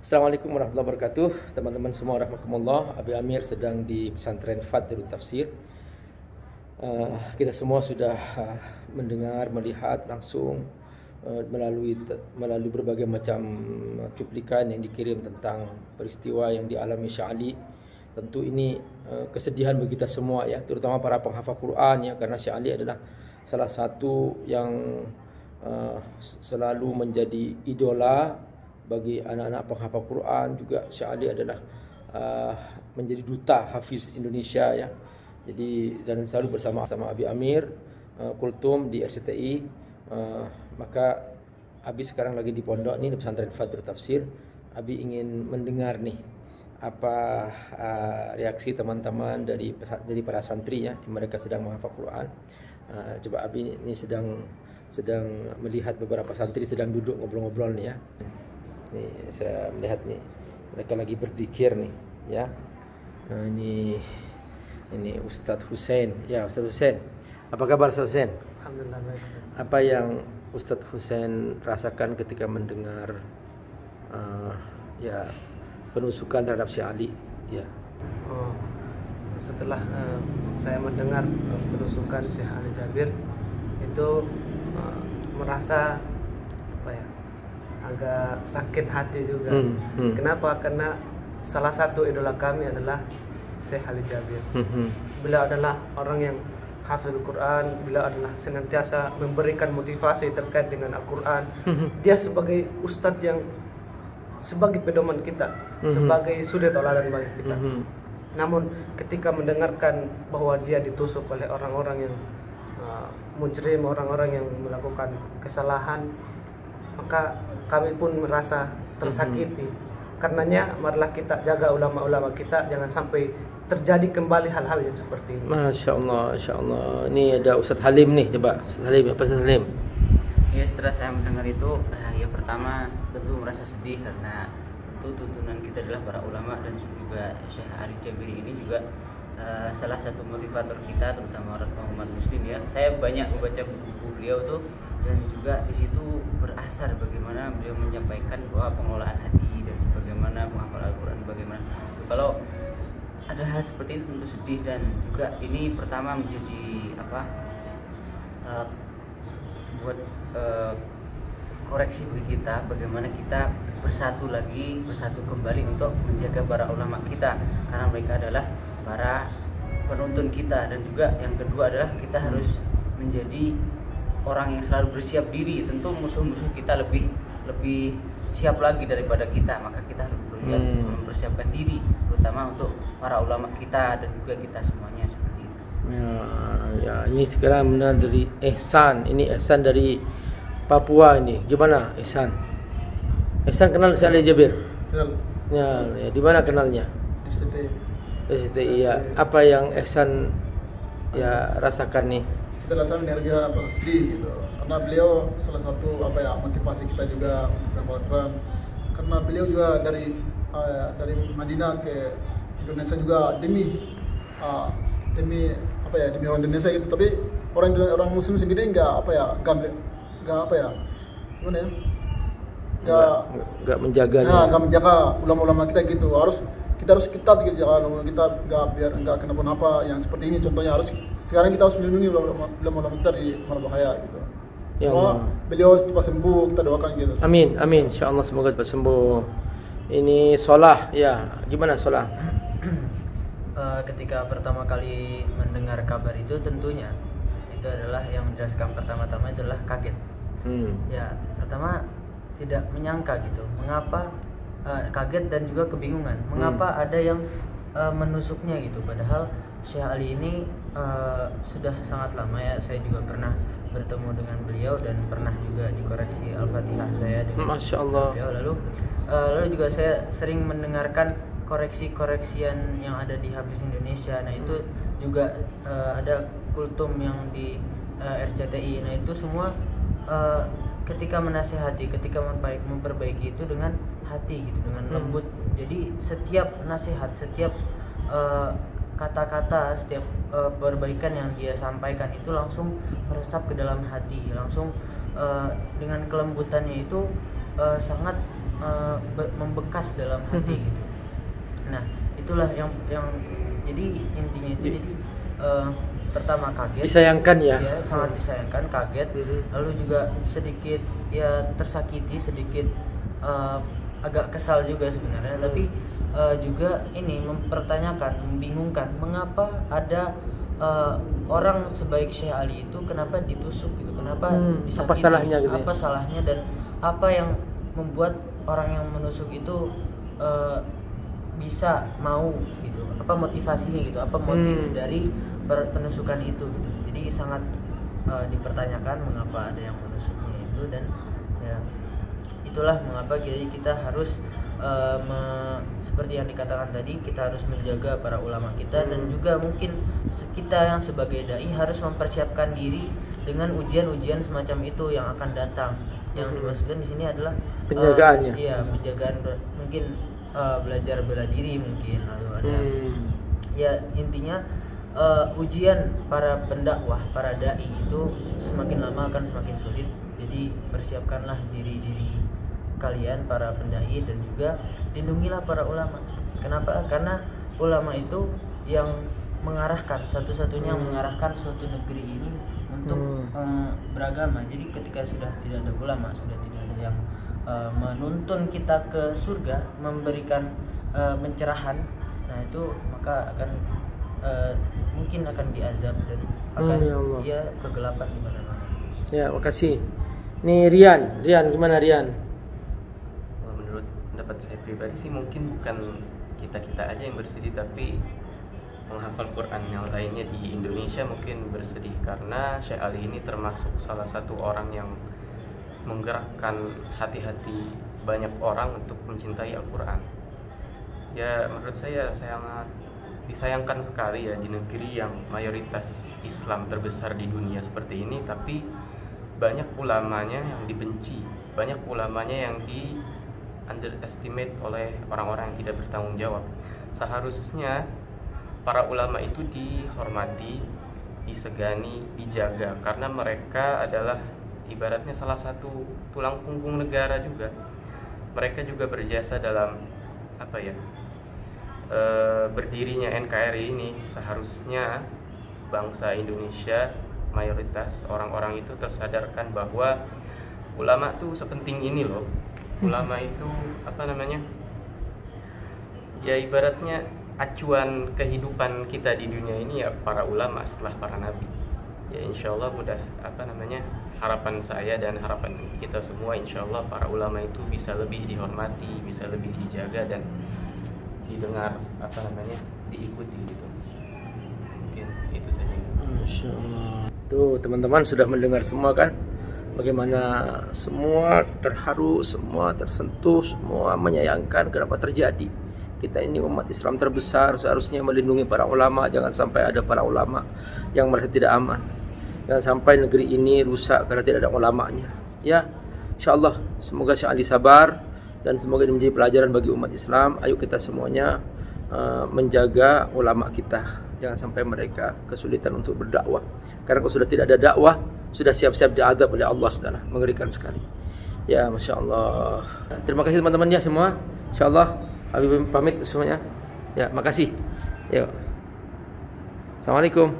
Assalamualaikum warahmatullahi wabarakatuh. Teman-teman semua rahmatullah. Abi Amir sedang di pesantren Fat Darut Tafsir. Kita semua sudah mendengar, melihat langsung melalui berbagai macam cuplikan yang dikirim tentang peristiwa yang dialami Syekh Ali. Tentu ini kesedihan bagi kita semua ya, terutama para penghafal Quran ya, karena Syekh Ali adalah salah satu yang selalu menjadi idola bagi anak-anak penghafal Quran. Juga Syekh Ali adalah menjadi duta hafiz Indonesia ya. Jadi dan selalu bersama Abi Amir Kultum di RCTI. Maka Abi sekarang lagi di pondok nih, di pesantren Fat Darut Tafsir. Abi ingin mendengar nih apa reaksi teman-teman dari para santri ya, mereka sedang menghafal Quran. Coba Abi ini sedang melihat beberapa santri sedang duduk ngobrol-ngobrol nih ya. Nih saya melihat nih mereka lagi berzikir nih ya. Nah, ini Ustadz Hussein. Ya Ustadz Hussein, apa kabar Ustadz Hussein? Alhamdulillah baik. Apa yang Ustadz Hussein rasakan ketika mendengar ya penusukan terhadap Syekh Ali ya? Setelah saya mendengar penusukan Syekh Ali Jabir itu merasa apa ya, agak sakit hati juga. Kenapa? Karena salah satu idola kami adalah Syekh Ali Jabir. Beliau adalah orang yang hafizul Quran, beliau adalah senantiasa memberikan motivasi terkait dengan Al-Quran. Dia sebagai ustadz yang sebagai pedoman kita, sebagai suri tauladan bagi kita. Namun ketika mendengarkan bahwa dia ditusuk oleh orang-orang yang mujrim, orang-orang yang melakukan kesalahan, maka kami pun merasa tersakiti. Karenanya marilah kita jaga ulama-ulama kita, jangan sampai terjadi kembali hal-hal yang seperti ini. Masya Allah, Masya Allah. Ini ada Ustadz Halim nih, coba Ustadz Halim, apa Ustadz Halim? Ya, setelah saya mendengar itu, ya pertama tentu merasa sedih karena tentu tuntunan kita adalah para ulama, dan juga Syekh Ali Jabir ini juga salah satu motivator kita, terutama orang umat muslim ya. Saya banyak membaca buku-buku beliau tuh, dan juga di situ berasar bagaimana beliau menyampaikan bahwa pengelolaan hati dan sebagaimana menghafal Al-Quran bagaimana. Kalau ada hal seperti ini tentu sedih, dan juga ini pertama menjadi buat koreksi bagi kita, bagaimana kita bersatu kembali untuk menjaga para ulama kita, karena mereka adalah para penuntun kita. Dan juga yang kedua adalah kita harus menjadi orang yang selalu bersiap diri. Tentu musuh-musuh kita lebih siap lagi daripada kita, maka kita harus mempersiapkan diri, terutama untuk para ulama kita dan juga kita semuanya seperti itu. Ya, ini sekarang benar dari Ihsan. Ini Ihsan dari Papua ini. Gimana Ihsan? Ihsan kenal Syekh Ali Jabir? Kenal. Ya, di mana kenalnya? STI ya. Apa yang Ihsan ya rasakan nih? Setelah saya menerja sedih gitu, karena beliau salah satu motivasi kita juga untuk Al-Quran. Karena beliau juga dari Madinah ke Indonesia juga demi orang Indonesia gitu. Tapi orang Muslim sendiri nggak menjaga ulama-ulama kita gitu. Kita harus ketat gitu, ulama kita nggak kenapa-napa yang seperti ini. Contohnya sekarang kita harus melindungi ulama-ulama kita dari mara bahaya gitu. Semua beliau cepat sembuh, kita doakan gitu. Amin, insyaallah semoga cepat sembuh. Ini Solah ya, gimana Solah? Ketika pertama kali mendengar kabar itu, tentunya itu adalah yang menjelaskan pertama-tama adalah kaget. Ya, pertama tidak menyangka gitu, mengapa kaget dan juga kebingungan, mengapa ada yang menusuknya gitu. Padahal Syekh Ali ini sudah sangat lama ya, saya juga pernah bertemu dengan beliau dan pernah juga dikoreksi Al-Fatihah saya dengan Masya Allah. beliau. Lalu juga saya sering mendengarkan koreksian yang ada di Hafiz Indonesia. Nah itu juga ada kultum yang di RCTI. Nah itu semua ketika menasihati, ketika memperbaiki itu dengan hati gitu, dengan lembut. Jadi setiap nasihat, setiap kata-kata, setiap perbaikan yang dia sampaikan itu langsung meresap ke dalam hati, langsung dengan kelembutannya itu sangat membekas dalam hati gitu. Nah, itulah yang jadi intinya itu jadi pertama kaget, disayangkan ya, sangat disayangkan, kaget, lalu juga sedikit ya tersakiti, sedikit agak kesal juga sebenarnya, tapi juga ini mempertanyakan, membingungkan mengapa ada orang sebaik Syekh Ali itu kenapa ditusuk gitu, kenapa disakiti, apa salahnya gitu, apa salahnya, dan apa yang membuat orang yang menusuk itu bisa mau gitu, apa motivasinya gitu, apa motif dari penusukan itu gitu. Jadi sangat dipertanyakan mengapa ada yang menusuknya itu, dan ya itulah mengapa jadi kita harus seperti yang dikatakan tadi, kita harus menjaga para ulama kita, dan juga mungkin kita yang sebagai dai harus mempersiapkan diri dengan ujian-ujian semacam itu yang akan datang. Yang dimaksudkan di sini adalah penjagaannya. Iya, penjagaan, mungkin belajar bela diri mungkin, lalu ada ya intinya ujian para pendakwah, para dai itu semakin lama akan semakin sulit. Jadi persiapkanlah diri kalian para pendai, dan juga lindungilah para ulama. Kenapa? Karena ulama itu yang mengarahkan, satu-satunya yang mengarahkan suatu negeri ini untuk beragama. Jadi ketika sudah tidak ada ulama, sudah tidak ada yang menuntun kita ke surga, memberikan pencerahan, nah itu maka akan mungkin akan diazab dan akan ya kegelapan di mana-mana. Ya, makasih. Nih Rian gimana Rian? Menurut pendapat saya pribadi sih mungkin bukan kita aja yang bersedih, tapi menghafal Quran yang lainnya di Indonesia mungkin bersedih karena Syekh Ali ini termasuk salah satu orang yang menggerakkan hati-hati banyak orang untuk mencintai Al-Quran. Ya menurut saya sangat disayangkan sekali ya di negeri yang mayoritas Islam terbesar di dunia seperti ini, tapi banyak ulamanya yang dibenci, banyak ulamanya yang di underestimate oleh orang-orang yang tidak bertanggung jawab. Seharusnya para ulama itu dihormati, disegani, dijaga, karena mereka adalah ibaratnya salah satu tulang punggung negara juga. Mereka juga berjasa dalam berdirinya NKRI ini. Seharusnya bangsa Indonesia mayoritas orang-orang itu tersadarkan bahwa ulama tuh sepenting ini loh. Ulama itu ya ibaratnya acuan kehidupan kita di dunia ini ya para ulama setelah para nabi. Ya insyaallah mudah harapan saya dan harapan kita semua, insyaallah para ulama itu bisa lebih dihormati, bisa lebih dijaga dan didengar diikuti gitu. Mungkin itu saja. Insyaallah. Tuh teman-teman sudah mendengar semua kan, bagaimana semua terharu, semua tersentuh, semua menyayangkan kenapa terjadi. Kita ini umat Islam terbesar, seharusnya melindungi para ulama. Jangan sampai ada para ulama yang merasa tidak aman. Jangan sampai negeri ini rusak karena tidak ada ulamanya. Ya, insyaallah semoga Syekh Ali sabar dan semoga ini menjadi pelajaran bagi umat Islam. Ayo kita semuanya menjaga ulama kita. Jangan sampai mereka kesulitan untuk berdakwah. Karena kalau sudah tidak ada dakwah, sudah siap-siap diazab oleh Allah Subhanahu. Mengerikan sekali. Ya, Masya Allah. Terima kasih teman-teman ya semua. Insyaallah Habib pamit semuanya. Ya, makasih. Yuk. Assalamualaikum.